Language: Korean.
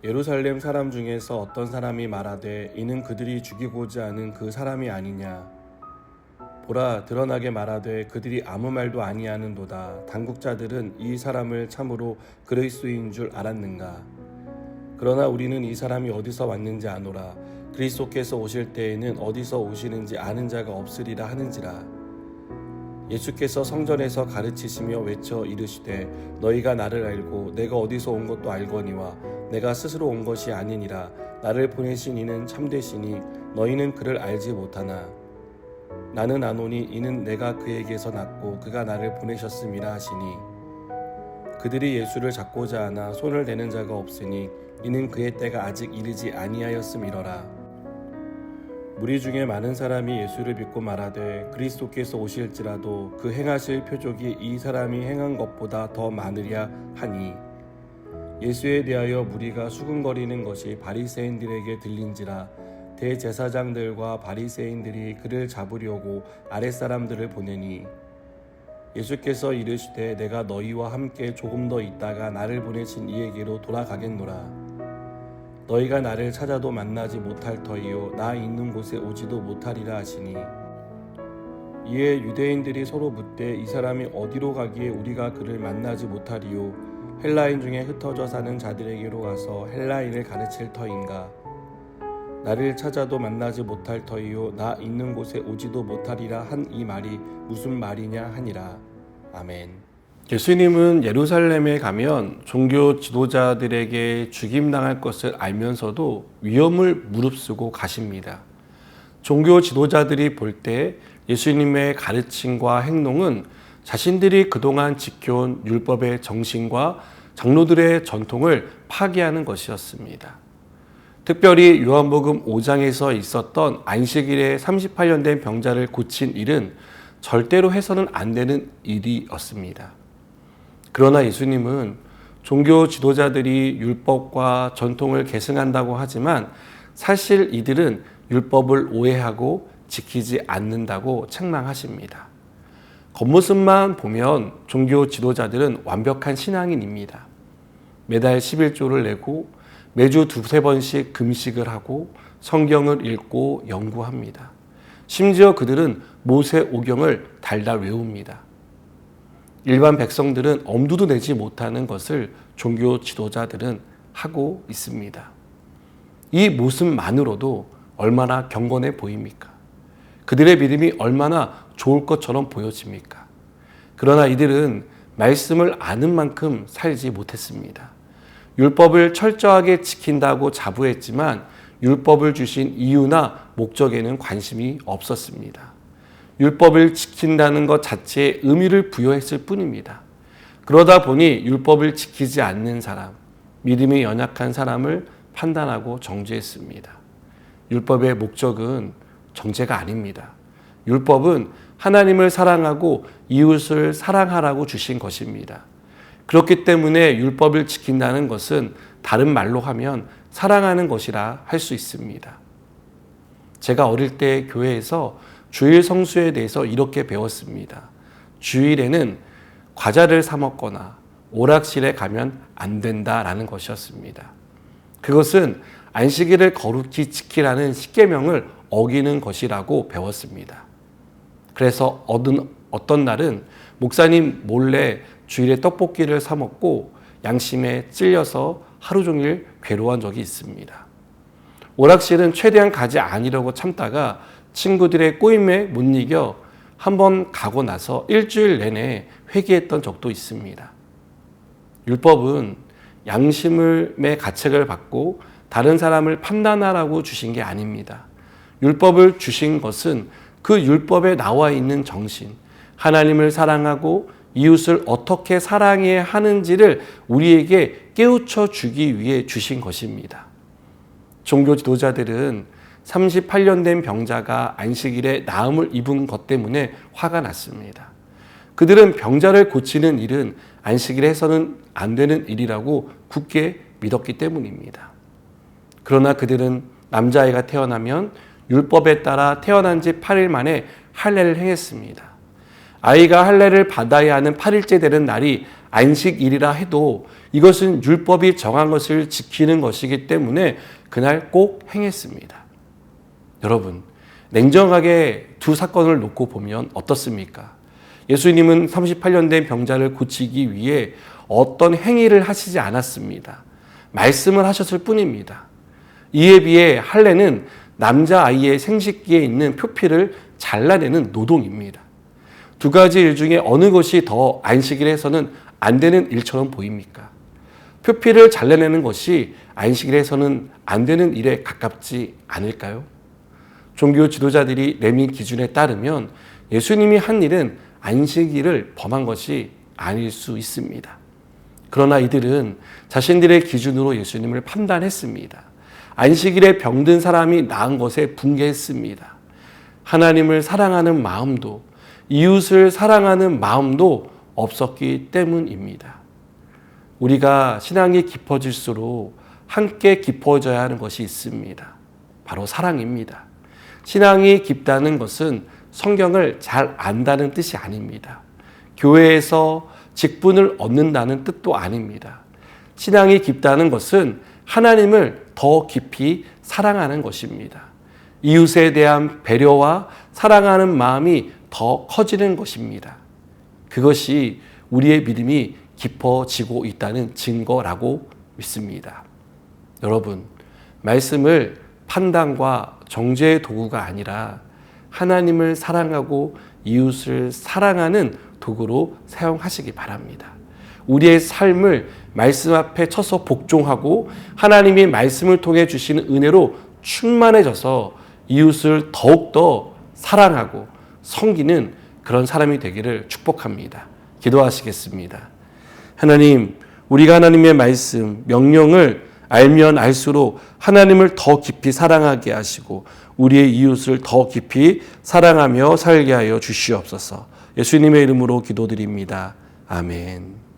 예루살렘 사람 중에서 어떤 사람이 말하되 이는 그들이 죽이고자 하는 그 사람이 아니냐. 보라, 드러나게 말하되 그들이 아무 말도 아니하는도다. 당국자들은 이 사람을 참으로 그리스도인 줄 알았는가. 그러나 우리는 이 사람이 어디서 왔는지 아노라. 그리스도께서 오실 때에는 어디서 오시는지 아는 자가 없으리라 하는지라. 예수께서 성전에서 가르치시며 외쳐 이르시되 너희가 나를 알고 내가 어디서 온 것도 알거니와 내가 스스로 온 것이 아니니라. 나를 보내신 이는 참되시니 너희는 그를 알지 못하나 나는 아노니 이는 내가 그에게서 났고 그가 나를 보내셨음이라 하시니 그들이 예수를 잡고자 하나 손을 대는 자가 없으니 이는 그의 때가 아직 이르지 아니하였음이러라. 무리 중에 많은 사람이 예수를 믿고 말하되 그리스도께서 오실지라도 그 행하실 표적이 이 사람이 행한 것보다 더 많으랴 하니 예수에 대하여 무리가 수군거리는 것이 바리새인들에게 들린지라. 대제사장들과 바리새인들이 그를 잡으려고 아랫사람들을 보내니 예수께서 이르시되 내가 너희와 함께 조금 더 있다가 나를 보내신 이에게로 돌아가겠노라. 너희가 나를 찾아도 만나지 못할 터이요 나 있는 곳에 오지도 못하리라 하시니 이에 유대인들이 서로 묻되 이 사람이 어디로 가기에 우리가 그를 만나지 못하리요. 헬라인 중에 흩어져 사는 자들에게로 가서 헬라인을 가르칠 터인가. 나를 찾아도 만나지 못할 터이요 나 있는 곳에 오지도 못하리라 한 이 말이 무슨 말이냐 하니라. 아멘. 예수님은 예루살렘에 가면 종교 지도자들에게 죽임당할 것을 알면서도 위험을 무릅쓰고 가십니다. 종교 지도자들이 볼 때 예수님의 가르침과 행동은 자신들이 그동안 지켜온 율법의 정신과 장로들의 전통을 파괴하는 것이었습니다. 특별히 요한복음 5장에서 있었던 안식일에 38년 된 병자를 고친 일은 절대로 해서는 안 되는 일이었습니다. 그러나 예수님은 종교 지도자들이 율법과 전통을 계승한다고 하지만 사실 이들은 율법을 오해하고 지키지 않는다고 책망하십니다. 겉모습만 보면 종교 지도자들은 완벽한 신앙인입니다. 매달 11조를 내고 매주 두세 번씩 금식을 하고 성경을 읽고 연구합니다. 심지어 그들은 모세오경을 달달 외웁니다. 일반 백성들은 엄두도 내지 못하는 것을 종교 지도자들은 하고 있습니다. 이 모습만으로도 얼마나 경건해 보입니까? 그들의 믿음이 얼마나 좋을 것처럼 보여집니까? 그러나 이들은 말씀을 아는 만큼 살지 못했습니다. 율법을 철저하게 지킨다고 자부했지만 율법을 주신 이유나 목적에는 관심이 없었습니다. 율법을 지킨다는 것 자체에 의미를 부여했을 뿐입니다. 그러다 보니 율법을 지키지 않는 사람, 믿음이 연약한 사람을 판단하고 정죄했습니다. 율법의 목적은 정죄가 아닙니다. 율법은 하나님을 사랑하고 이웃을 사랑하라고 주신 것입니다. 그렇기 때문에 율법을 지킨다는 것은 다른 말로 하면 사랑하는 것이라 할 수 있습니다. 제가 어릴 때 교회에서 주일 성수에 대해서 이렇게 배웠습니다. 주일에는 과자를 사 먹거나 오락실에 가면 안 된다라는 것이었습니다. 그것은 안식일을 거룩히 지키라는 십계명을 어기는 것이라고 배웠습니다. 그래서 어떤 날은 목사님 몰래 주일에 떡볶이를 사 먹고 양심에 찔려서 하루 종일 괴로워한 적이 있습니다. 오락실은 최대한 가지 않으려고 참다가 친구들의 꼬임에 못 이겨 한번 가고 나서 일주일 내내 회개했던 적도 있습니다. 율법은 양심의 가책을 받고 다른 사람을 판단하라고 주신 게 아닙니다. 율법을 주신 것은 그 율법에 나와 있는 정신, 하나님을 사랑하고 이웃을 어떻게 사랑해야 하는지를 우리에게 깨우쳐 주기 위해 주신 것입니다. 종교 지도자들은 38년 된 병자가 안식일에 나음을 입은 것 때문에 화가 났습니다. 그들은 병자를 고치는 일은 안식일에 해서는 안 되는 일이라고 굳게 믿었기 때문입니다. 그러나 그들은 남자아이가 태어나면 율법에 따라 태어난 지 8일 만에 할례를 행했습니다. 아이가 할례를 받아야 하는 8일째 되는 날이 안식일이라 해도 이것은 율법이 정한 것을 지키는 것이기 때문에 그날 꼭 행했습니다. 여러분, 냉정하게 두 사건을 놓고 보면 어떻습니까? 예수님은 38년 된 병자를 고치기 위해 어떤 행위를 하시지 않았습니다. 말씀을 하셨을 뿐입니다. 이에 비해 할례는 남자아이의 생식기에 있는 표피를 잘라내는 노동입니다. 두 가지 일 중에 어느 것이 더 안식일에서는 안 되는 일처럼 보입니까? 표피를 잘라내는 것이 안식일에서는 안 되는 일에 가깝지 않을까요? 종교 지도자들이 내민 기준에 따르면 예수님이 한 일은 안식일을 범한 것이 아닐 수 있습니다. 그러나 이들은 자신들의 기준으로 예수님을 판단했습니다. 안식일에 병든 사람이 나은 것에 분개했습니다. 하나님을 사랑하는 마음도 이웃을 사랑하는 마음도 없었기 때문입니다. 우리가 신앙이 깊어질수록 함께 깊어져야 하는 것이 있습니다. 바로 사랑입니다. 신앙이 깊다는 것은 성경을 잘 안다는 뜻이 아닙니다. 교회에서 직분을 얻는다는 뜻도 아닙니다. 신앙이 깊다는 것은 하나님을 더 깊이 사랑하는 것입니다. 이웃에 대한 배려와 사랑하는 마음이 더 커지는 것입니다. 그것이 우리의 믿음이 깊어지고 있다는 증거라고 믿습니다. 여러분, 말씀을 판단과 정죄의 도구가 아니라 하나님을 사랑하고 이웃을 사랑하는 도구로 사용하시기 바랍니다. 우리의 삶을 말씀 앞에 쳐서 복종하고 하나님이 말씀을 통해 주시는 은혜로 충만해져서 이웃을 더욱더 사랑하고 섬기는 그런 사람이 되기를 축복합니다. 기도하시겠습니다. 하나님, 우리가 하나님의 말씀, 명령을 알면 알수록 하나님을 더 깊이 사랑하게 하시고 우리의 이웃을 더 깊이 사랑하며 살게 하여 주시옵소서. 예수님의 이름으로 기도드립니다. 아멘.